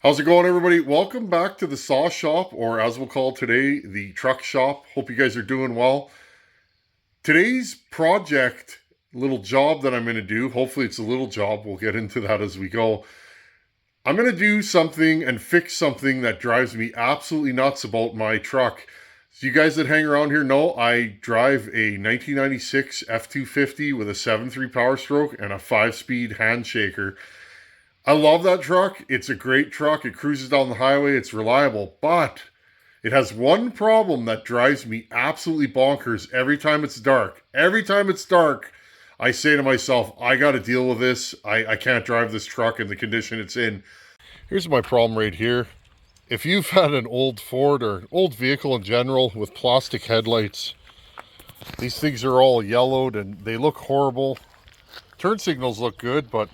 How's it going, everybody? Welcome back to the Saw Shop, or as we'll call today, the Truck Shop. Hope you guys are doing well. Today's project, little job that I'm going to do, hopefully it's a little job, we'll get into that as we go. I'm going to do something and fix something that drives me absolutely nuts about my truck. So you guys that hang around here know I drive a 1996 F250 with a 7.3 Power Stroke and a 5-speed handshaker. I love that truck. It's a great truck. It cruises down the highway. It's reliable, but it has one problem that drives me absolutely bonkers every time it's dark. Every time it's dark, I say to myself, I got to deal with this. I can't drive this truck in the condition it's in. Here's my problem right here. If you've had an old Ford or old vehicle in general with plastic headlights, these things are all yellowed and they look horrible. Turn signals look good, but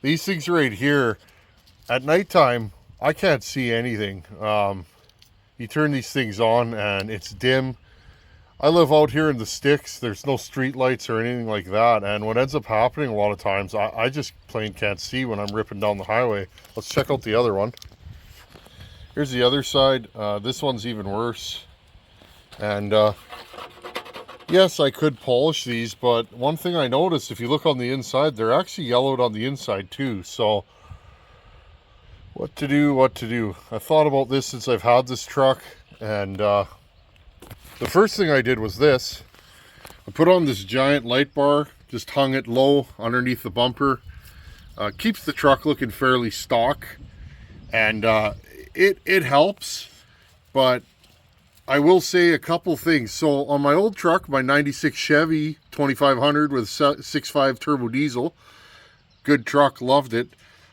these things right here, at nighttime, I can't see anything. You turn these things on and it's dim. I live out here in the sticks. There's no street lights or anything like that. And what ends up happening a lot of times, I just plain can't see when I'm ripping down the highway. Let's check out the other one. Here's the other side. This one's even worse. And yes, I could polish these, but one thing I noticed, if you look on the inside, they're actually yellowed on the inside too. So what to do? I thought about this since I've had this truck, and the first thing I did was this. I put on this giant light bar, just hung it low underneath the bumper. Keeps the truck looking fairly stock, and it helps, but I will say a couple things. So on my old truck, my 96 Chevy 2500 with 6.5 turbo diesel, good truck, loved it.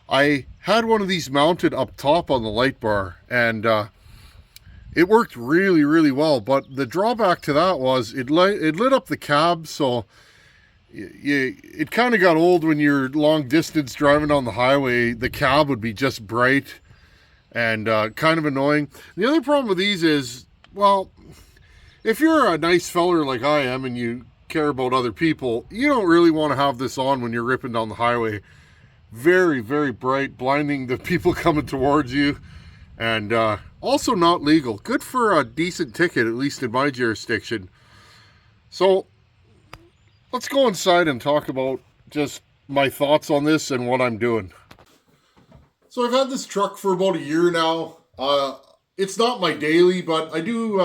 I had one of these mounted up top on the light bar, and it worked really, really well. But the drawback to that was it lit up the cab, so it kind of got old when you're long distance driving on the highway. The cab would be just bright and kind of annoying. The other problem with these is, well, if you're a nice feller like I am and you care about other people, you don't really want to have this on when you're ripping down the highway. Very, very bright, blinding the people coming towards you, and also not legal. Good for a decent ticket, at least in my jurisdiction. So let's go inside and talk about just my thoughts on this and what I'm doing. So I've had this truck for about a year now. It's not my daily, but I do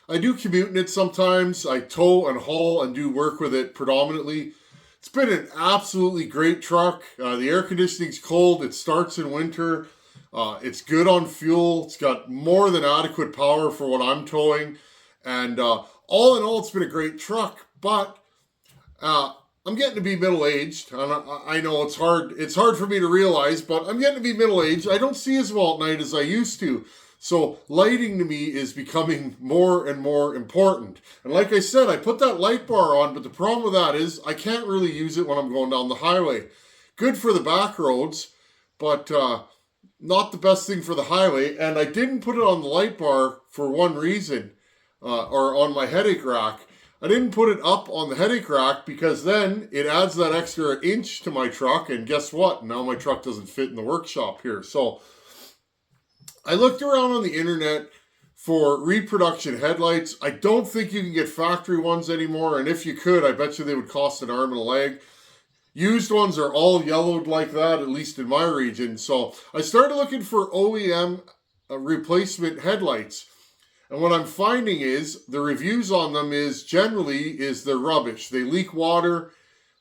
commute in it sometimes. I tow and haul and do work with it predominantly. It's been an absolutely great truck. The air conditioning's cold. It starts in winter. It's good on fuel. It's got more than adequate power for what I'm towing. And all in all, it's been a great truck. But I'm getting to be middle-aged. I know it's hard. It's hard for me to realize, but I'm getting to be middle-aged. I don't see as well at night as I used to. So lighting to me is becoming more and more important. And like I said, I put that light bar on, but the problem with that is I can't really use it when I'm going down the highway. Good for the back roads, but not the best thing for the highway. And I didn't put it on the light bar for one reason, or on my headache rack. I didn't put it up on the headache rack because then it adds that extra inch to my truck. And guess what? Now my truck doesn't fit in the workshop here. So I looked around on the internet for reproduction headlights. I don't think you can get factory ones anymore. And if you could, I bet you they would cost an arm and a leg. Used ones are all yellowed like that, at least in my region. So I started looking for OEM replacement headlights. And what I'm finding is the reviews on them is they're rubbish. They leak water.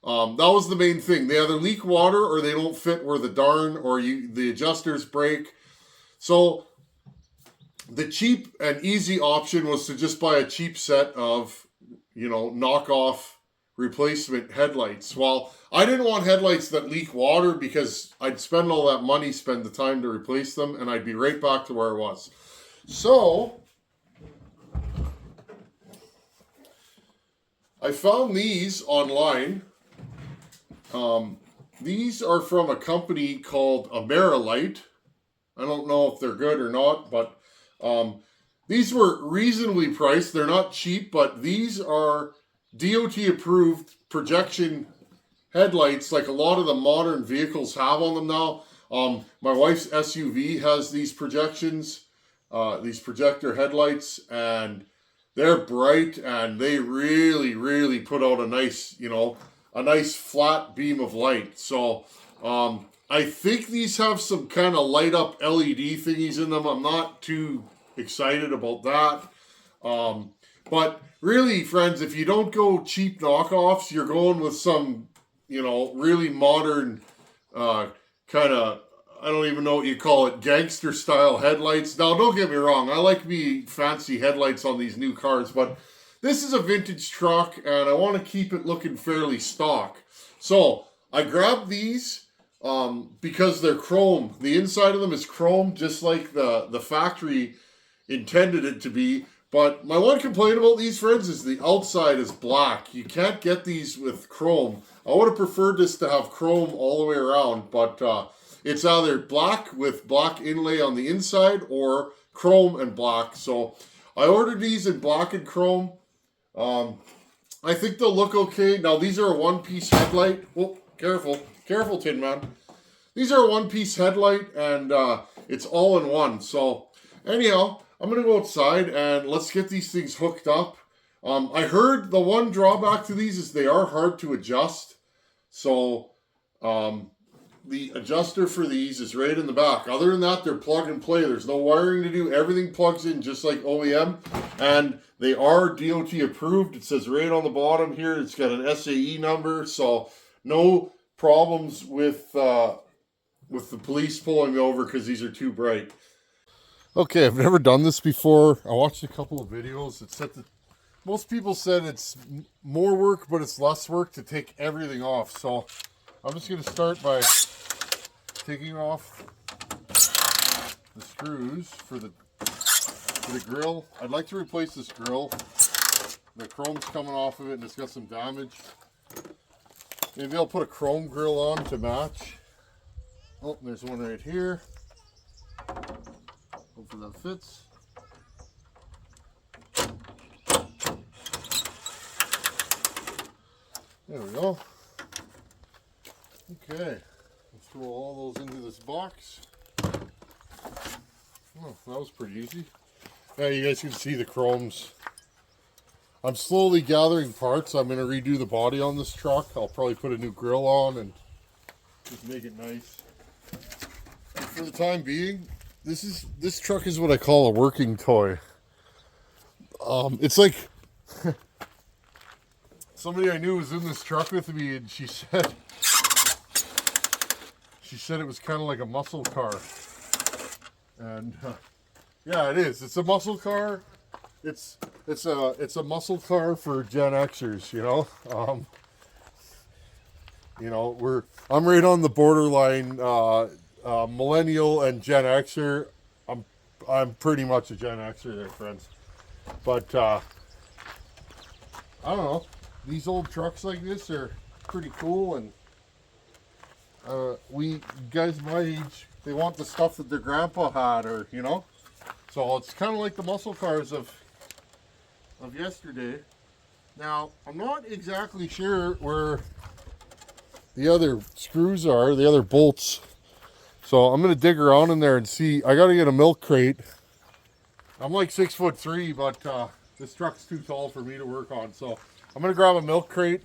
That was the main thing. They either leak water or they don't fit where the darn or the adjusters break. So the cheap and easy option was to just buy a cheap set of, knockoff replacement headlights. Well, I didn't want headlights that leak water because I'd spend all that money, spend the time to replace them, and I'd be right back to where I was. So I found these online. These are from a company called Headlight. I don't know if they're good or not, but these were reasonably priced. They're not cheap, but these are DOT approved projection headlights like a lot of the modern vehicles have on them now. My wife's SUV has these projections, these projector headlights, and they're bright, and they really put out a nice, a nice flat beam of light. So I think these have some kind of light up LED thingies in them. I'm not too excited about that. But really, friends, if you don't go cheap knockoffs, you're going with some, really modern kind of, I don't even know what you call it, gangster style headlights. Now, don't get me wrong, I like me fancy headlights on these new cars, but this is a vintage truck and I want to keep it looking fairly stock. So I grabbed these because they're chrome. The inside of them is chrome, just like the factory intended it to be. But my one complaint about these, friends, is the outside is black. You can't get these with chrome. I would have preferred this to have chrome all the way around, but it's either black with black inlay on the inside or chrome and black. So I ordered these in black and chrome. I think they'll look okay. Now, these are a one-piece headlight. Oh, careful. Careful, Tin Man. These are a one-piece headlight, and it's all in one. So anyhow, I'm going to go outside and let's get these things hooked up. I heard the one drawback to these is they are hard to adjust. So the adjuster for these is right in the back. Other than that, they're plug and play. There's no wiring to do. Everything plugs in just like OEM. And they are DOT approved. It says right on the bottom here. It's got an SAE number. So no problems with the police pulling me over because these are too bright. Okay, I've never done this before. I watched a couple of videos. It said that most people said it's more work, but it's less work to take everything off. So I'm just going to start by taking off the screws for the grill. I'd like to replace this grill. The chrome's coming off of it and it's got some damage. Maybe I'll put a chrome grill on to match. Oh, there's one right here. Hopefully that fits. There we go. Okay, let's throw all those into this box. Oh, that was pretty easy. Yeah, you guys can see the chromes. I'm slowly gathering parts. I'm going to redo the body on this truck. I'll probably put a new grill on and just make it nice. And for the time being, this truck is what I call a working toy. It's like somebody I knew was in this truck with me, and she said it was kind of like a muscle car. And yeah, it is. It's a muscle car. It's a muscle car for Gen Xers, I'm right on the borderline millennial and Gen Xer. I'm pretty much a Gen Xer there, friends. But I don't know. These old trucks like this are pretty cool, and guys my age, they want the stuff that their grandpa had, or So it's kind of like the muscle cars of yesterday. Now, I'm not exactly sure where the other screws are, the other bolts. So I'm going to dig around in there and see. I got to get a milk crate. I'm like 6'3", but this truck's too tall for me to work on. So I'm going to grab a milk crate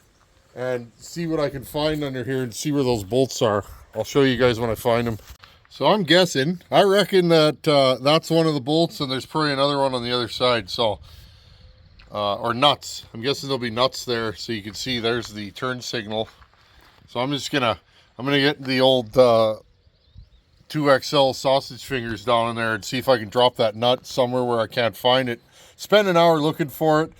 and see what I can find under here and see where those bolts are. I'll show you guys when I find them. So I'm guessing, I reckon that that's one of the bolts, and there's probably another one on the other side. So, or nuts. I'm guessing there'll be nuts there, so you can see there's the turn signal. So I'm gonna get the old 2XL sausage fingers down in there and see if I can drop that nut somewhere where I can't find it. Spend an hour looking for it,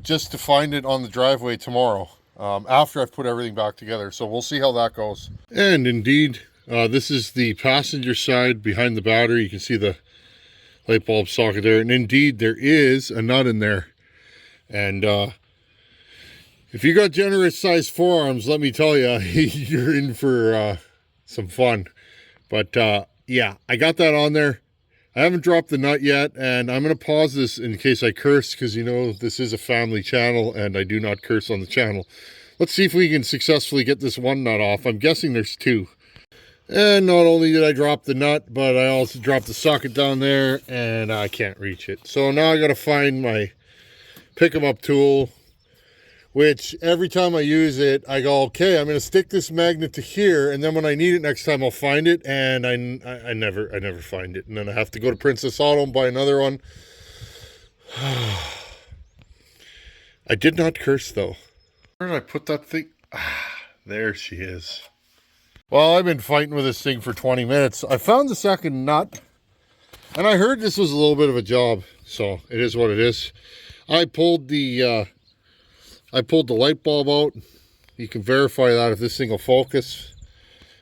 just to find it on the driveway tomorrow, after I've put everything back together. So we'll see how that goes. And indeed, this is the passenger side behind the battery. You can see the light bulb socket there, and indeed there is a nut in there. And if you got generous sized forearms, let me tell you, you're in for some fun. But yeah, I got that on there. I haven't dropped the nut yet, and I'm going to pause this in case I curse, because this is a family channel and I do not curse on the channel. Let's see if we can successfully get this one nut off. I'm guessing there's two. And not only did I drop the nut, but I also dropped the socket down there and I can't reach it. So now I got to find my pick 'em up tool, which every time I use it, I go, okay, I'm going to stick this magnet to here. And then when I need it next time, I'll find it. And I never find it. And then I have to go to Princess Auto and buy another one. I did not curse though. Where did I put that thing? There she is. Well, I've been fighting with this thing for 20 minutes. I found the second nut, and I heard this was a little bit of a job, so it is what it is. I pulled the light bulb out. You can verify that if this thing will focus.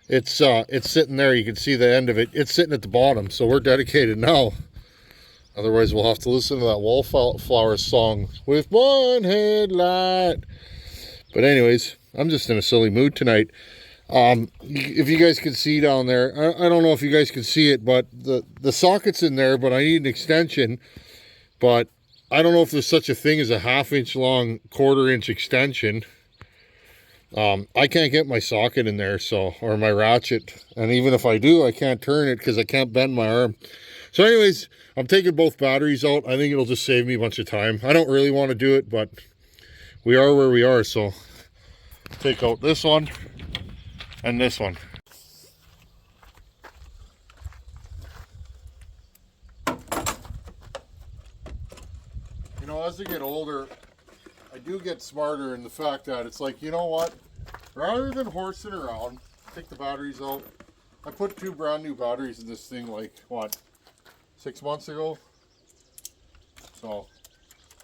It's sitting there. You can see the end of it. It's sitting at the bottom, so we're dedicated now. Otherwise, we'll have to listen to that Wallflower song with one headlight. But anyways, I'm just in a silly mood tonight. If you guys can see down there, I don't know if you guys can see it, but the socket's in there, but I need an extension. But I don't know if there's such a thing as a 1/2 inch long 1/4 inch extension. I can't get my socket in there, or my ratchet. And even if I do, I can't turn it because I can't bend my arm. So anyways, I'm taking both batteries out. I think it'll just save me a bunch of time. I don't really want to do it, but we are where we are. So take out this one and this one. You know, as I get older, I do get smarter in the fact that it's like, you know what? Rather than horsing around, take the batteries out. I put 2 brand new batteries in this thing like, what, 6 months ago? So,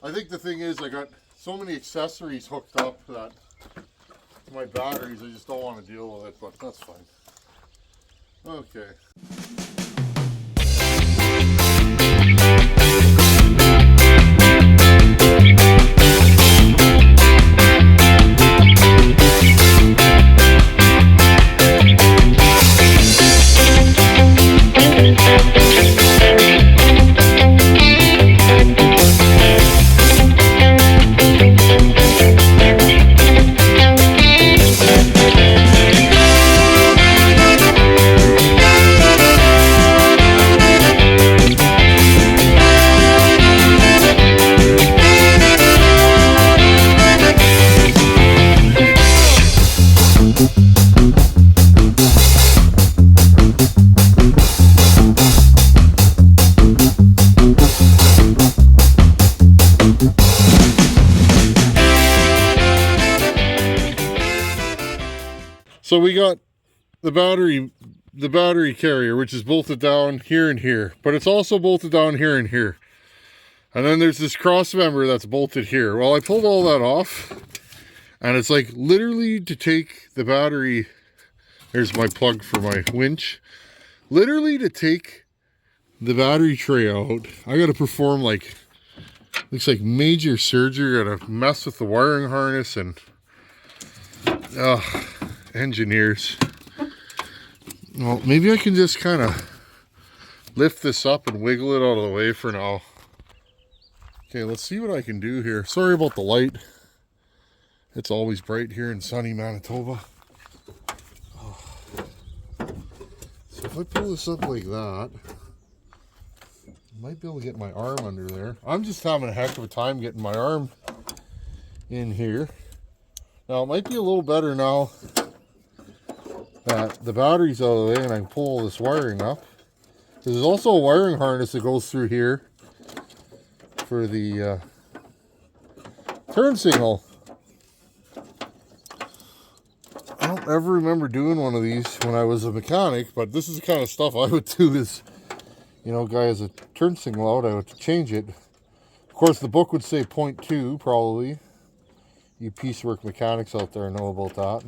I think the thing is I got so many accessories hooked up that my batteries, I just don't want to deal with it, but that's fine. Okay. So we got the battery carrier, which is bolted down here and here, but it's also bolted down here and here. And then there's this cross member that's bolted here. Well, I pulled all that off, and it's like literally to take the battery, there's my plug for my winch. Literally to take the battery tray out, I gotta perform like, looks like major surgery. Gotta mess with the wiring harness and, engineers. Well, maybe I can just kind of lift this up and wiggle it out of the way for now. Okay, let's see what I can do here. Sorry about the light. It's always bright here in sunny Manitoba. Oh. So if I pull this up like that, I might be able to get my arm under there. I'm just having a heck of a time getting my arm in here. Now, it might be a little better now that the battery's out of the way and I can pull this wiring up. There's also a wiring harness that goes through here for the turn signal. I don't ever remember doing one of these when I was a mechanic, but this is the kind of stuff I would do is, you know, guy has a turn signal out, I would change it. Of course, the book would say 0.2 probably. You piecework mechanics out there know about that.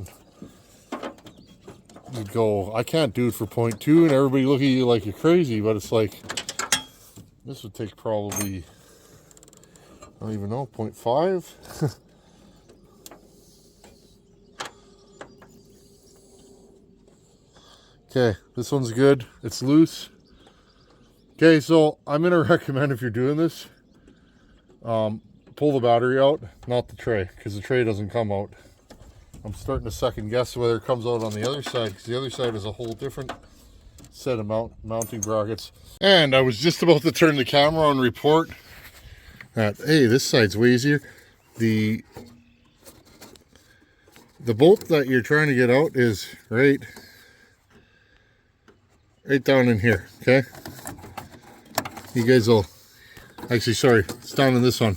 And you'd go, I can't do it for 0.2, and everybody look at you like you're crazy, but it's like, this would take probably, I don't even know, 0.5? Okay, this one's good. It's loose. Okay, so I'm going to recommend if you're doing this, pull the battery out, not the tray, because the tray doesn't come out. I'm starting to second guess whether it comes out on the other side, because the other side is a whole different set of mounting brackets. And I was just about to turn the camera on and report that, hey, this side's way easier. The bolt that you're trying to get out is right down in here, okay? You guys will, actually, sorry, it's down in this one.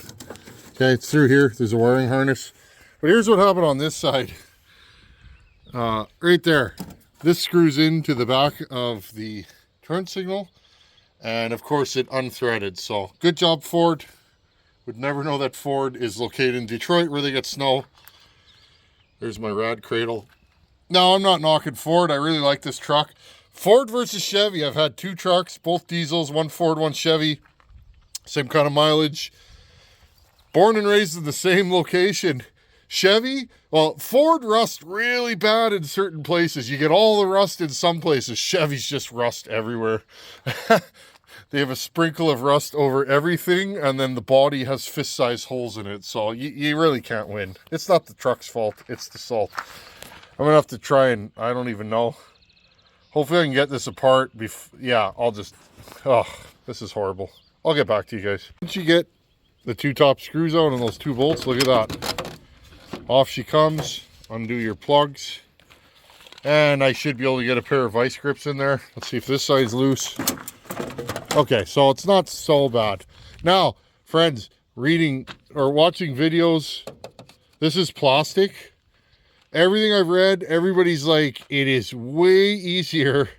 Okay, it's through here. There's a wiring harness. But here's what happened on this side. Right there. This screws into the back of the turn signal. And of course it unthreaded. So good job, Ford. Would never know that Ford is located in Detroit where they get snow. There's my rad cradle. No, I'm not knocking Ford. I really like this truck. Ford versus Chevy. I've had two trucks, both diesels, one Ford, one Chevy. Same kind of mileage. Born and raised in the same location. Chevy, well, Ford rust really bad in certain places. You get all the rust in some places. Chevy's just rust everywhere. They have a sprinkle of rust over everything, and then the body has fist-sized holes in it, so you really can't win. It's not the truck's fault, it's the salt. I'm gonna have to try and, I don't even know. Hopefully I can get this apart. Yeah, I'll just, oh, this is horrible. I'll get back to you guys. Once you get the two top screws out and those two bolts, look at that. Off she comes, undo your plugs. And I should be able to get a pair of vice grips in there. Let's see if this side's loose. Okay, so it's not so bad. Now, friends, reading or watching videos, this is plastic. Everything I've read, everybody's like, it is way easier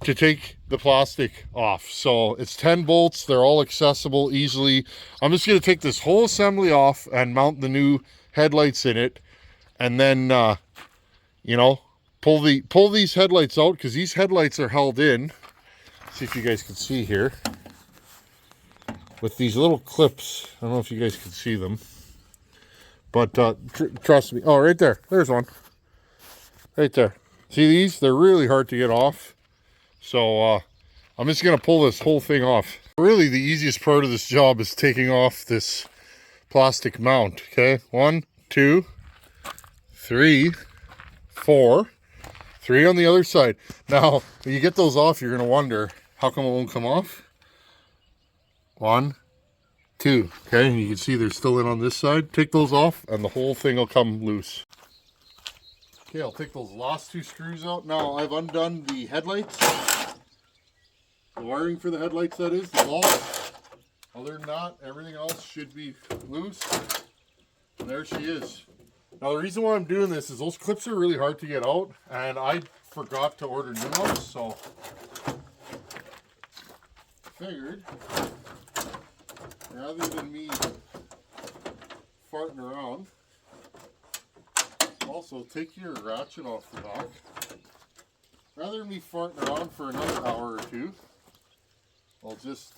to take the plastic off. So it's 10 bolts. They're all accessible easily. I'm just going to take this whole assembly off and mount the new headlights in it. And then, you know, pull these headlights out, because these headlights are held in. See if you guys can see here. With these little clips. I don't know if you guys can see them. But trust me. Oh, right there. There's one. Right there. See these? They're really hard to get off. So I'm just going to pull this whole thing off. Really, the easiest part of this job is taking off this plastic mount. Okay, 1, 2, 3, 4. 3 on the other side. Now, when you get those off, you're going to wonder, how come it won't come off? 1, 2. Okay, and you can see they're still in on this side. Take those off, and the whole thing will come loose. Okay, I'll take those last 2 screws out. Now, I've undone the headlights. The wiring for the headlights, that is, the bulbs. Other than that, everything else should be loose. And there she is. Now, the reason why I'm doing this is those clips are really hard to get out, and I forgot to order new ones, so figured rather than me farting around, also take your ratchet off the back. Rather than me farting around for another hour or two, I'll just,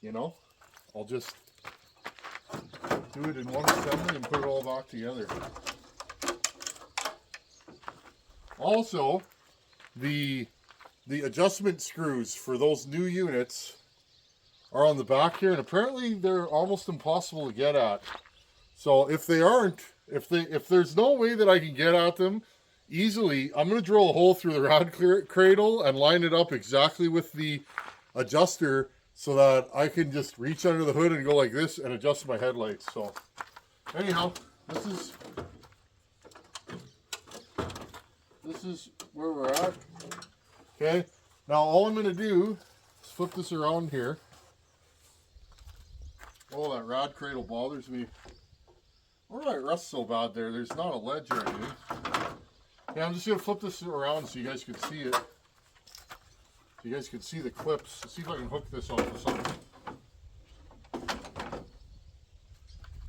you know, I'll just do it in one assembly and put it all back together. Also, the adjustment screws for those new units are on the back here, and apparently they're almost impossible to get at. So if they aren't, if there's no way that I can get at them easily, I'm going to drill a hole through the rod cradle and line it up exactly with the adjuster, so that I can just reach under the hood and go like this and adjust my headlights. So anyhow, this is where we're at. Okay, now all I'm going to do is flip this around here. Oh, that rod cradle bothers me. Why do I rust so bad there? There's not a ledge or anything. Yeah, I'm just going to flip this around so you guys can see it. So you guys can see the clips. Let's see if I can hook this onto something.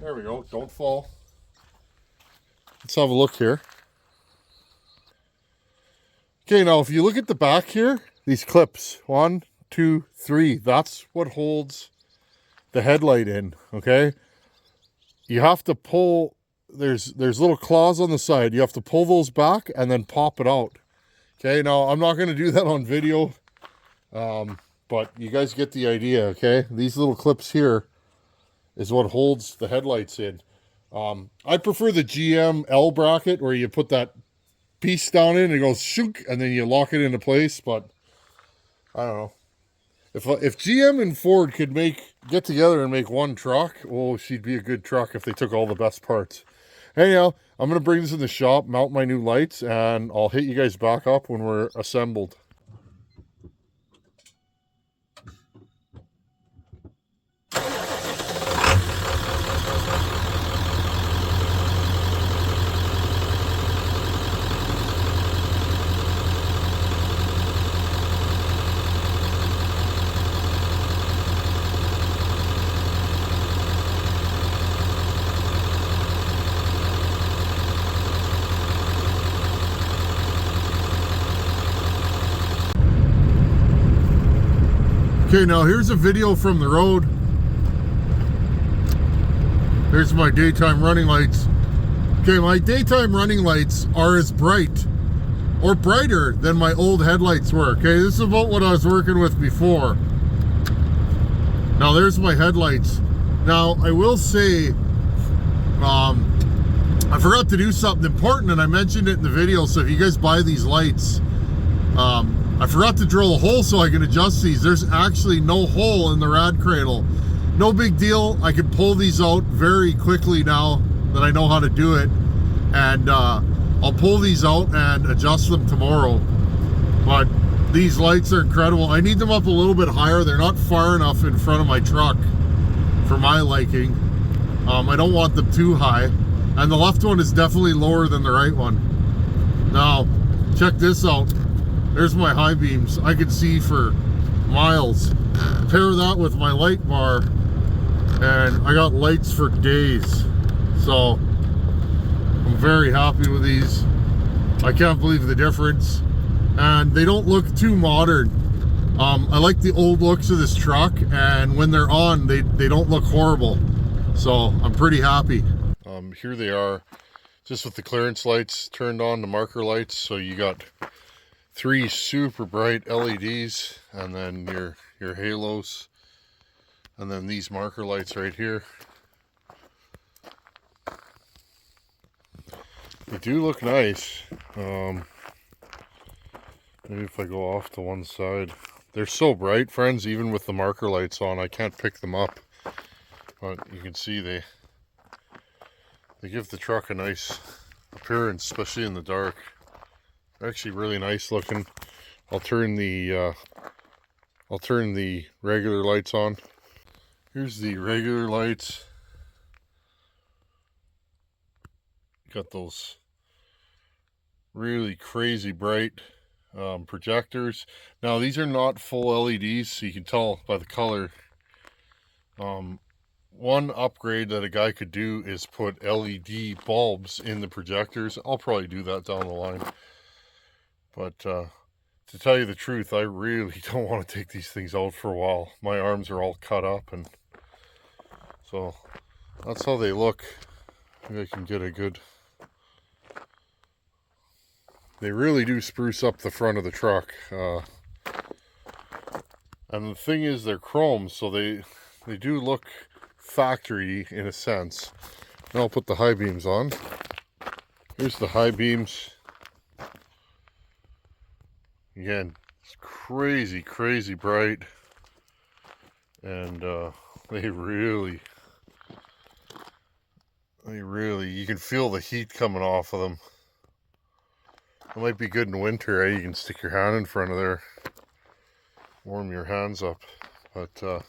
There we go. Don't fall. Let's have a look here. Okay, now if you look at the back here, these clips, 1, 2, 3, that's what holds the headlight in, okay? You have to pull, there's little claws on the side. You have to pull those back and then pop it out. Okay, now I'm not going to do that on video, but you guys get the idea, okay? These little clips here is what holds the headlights in. I prefer the GM L bracket where you put that piece down in and it goes shook and then you lock it into place. But I don't know. If GM and Ford could get together and make one truck, oh, she'd be a good truck if they took all the best parts. Anyhow, I'm going to bring this in the shop, mount my new lights, and I'll hit you guys back up when we're assembled. Okay, now here's a video from the road. Here's my daytime running lights. Okay, my daytime running lights are as bright or brighter than my old headlights were. Okay, this is about what I was working with before. Now there's my headlights. Now I will say, I forgot to do something important and I mentioned it in the video, so if you guys buy these lights, I forgot to drill a hole so I can adjust these. There's actually no hole in the rad cradle. No big deal. I can pull these out very quickly now that I know how to do it. And I'll pull these out and adjust them tomorrow. But these lights are incredible. I need them up a little bit higher. They're not far enough in front of my truck for my liking. I don't want them too high. And the left one is definitely lower than the right one. Now, check this out. There's my high beams. I can see for miles. Pair that with my light bar and I got lights for days. So I'm very happy with these. I can't believe the difference. And they don't look too modern. I like the old looks of this truck, and when they're on, they don't look horrible. So I'm pretty happy. Here they are, just with the clearance lights turned on, the marker lights. So you got 3 super bright LEDs, and then your halos, and then these marker lights right here. They do look nice. Maybe if I go off to one side. They're so bright, friends, even with the marker lights on, I can't pick them up. But you can see they give the truck a nice appearance, especially in the dark. Actually really nice looking. I'll turn the regular lights on. Here's the regular lights. Got those really crazy bright projectors. Now these are not full LEDs, so you can tell by the color. One upgrade that a guy could do is put LED bulbs in the projectors. I'll probably do that down the line. But to tell you the truth, I really don't want to take these things out for a while. My arms are all cut up, and so that's how they look. Maybe I can get a good... They really do spruce up the front of the truck. And the thing is, they're chrome, so they do look factory in a sense. Now I'll put the high beams on. Here's the high beams. Again, it's crazy bright, and they really, you can feel the heat coming off of them. It might be good in winter, eh? You can stick your hand in front of there, warm your hands up. But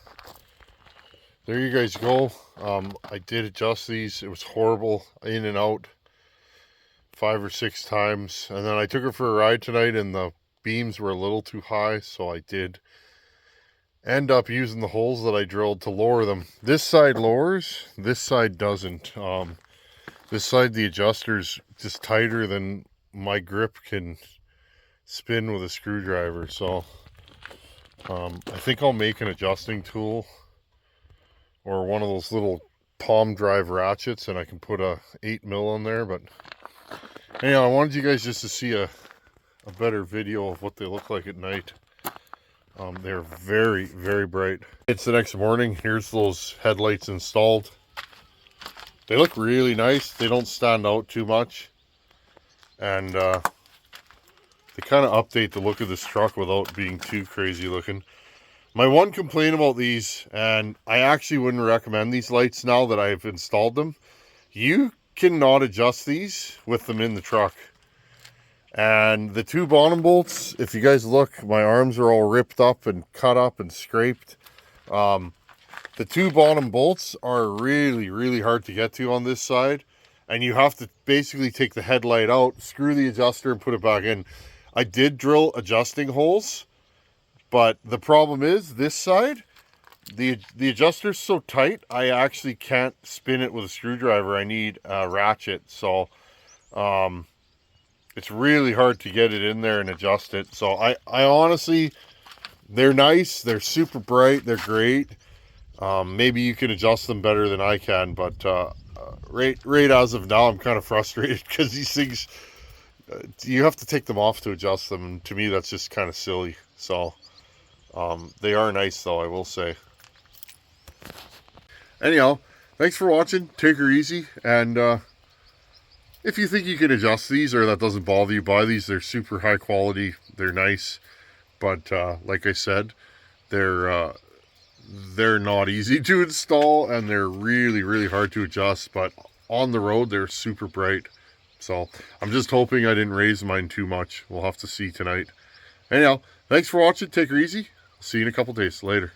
there you guys go. I did adjust these. It was horrible, in and out 5 or 6 times, and then I took it for a ride tonight, and the beams were a little too high, so I did end up using the holes that I drilled to lower them. This side lowers, this side doesn't. This side, the adjuster's just tighter than my grip can spin with a screwdriver. So I think I'll make an adjusting tool or one of those little palm drive ratchets, and I can put a 8mm on there. But anyhow, I wanted you guys just to see a better video of what they look like at night. They're very bright. It's the next morning. Here's those headlights installed. They look really nice. They don't stand out too much. And they kind of update the look of this truck without being too crazy looking. My one complaint about these, and I actually wouldn't recommend these lights now that I've installed them, you cannot adjust these with them in the truck. And the two bottom bolts, if you guys look, my arms are all ripped up and cut up and scraped. The two bottom bolts are really, really hard to get to on this side. And you have to basically take the headlight out, screw the adjuster, and put it back in. I did drill adjusting holes, but the problem is this side, the adjuster's so tight, I actually can't spin it with a screwdriver. I need a ratchet. So it's really hard to get it in there and adjust it. So I honestly, they're nice. They're super bright. They're great. Maybe you can adjust them better than I can, but right as of now, I'm kind of frustrated because these things, you have to take them off to adjust them. And to me, that's just kind of silly. So they are nice though, I will say. Anyhow, thanks for watching. Take her easy. And if you think you can adjust these or that doesn't bother you, buy these. They're super high quality. They're nice. But like I said, they're not easy to install, and they're really, really hard to adjust, but on the road, they're super bright. So I'm just hoping I didn't raise mine too much. We'll have to see tonight. Anyhow, thanks for watching. Take her easy. See you in a couple days. Later.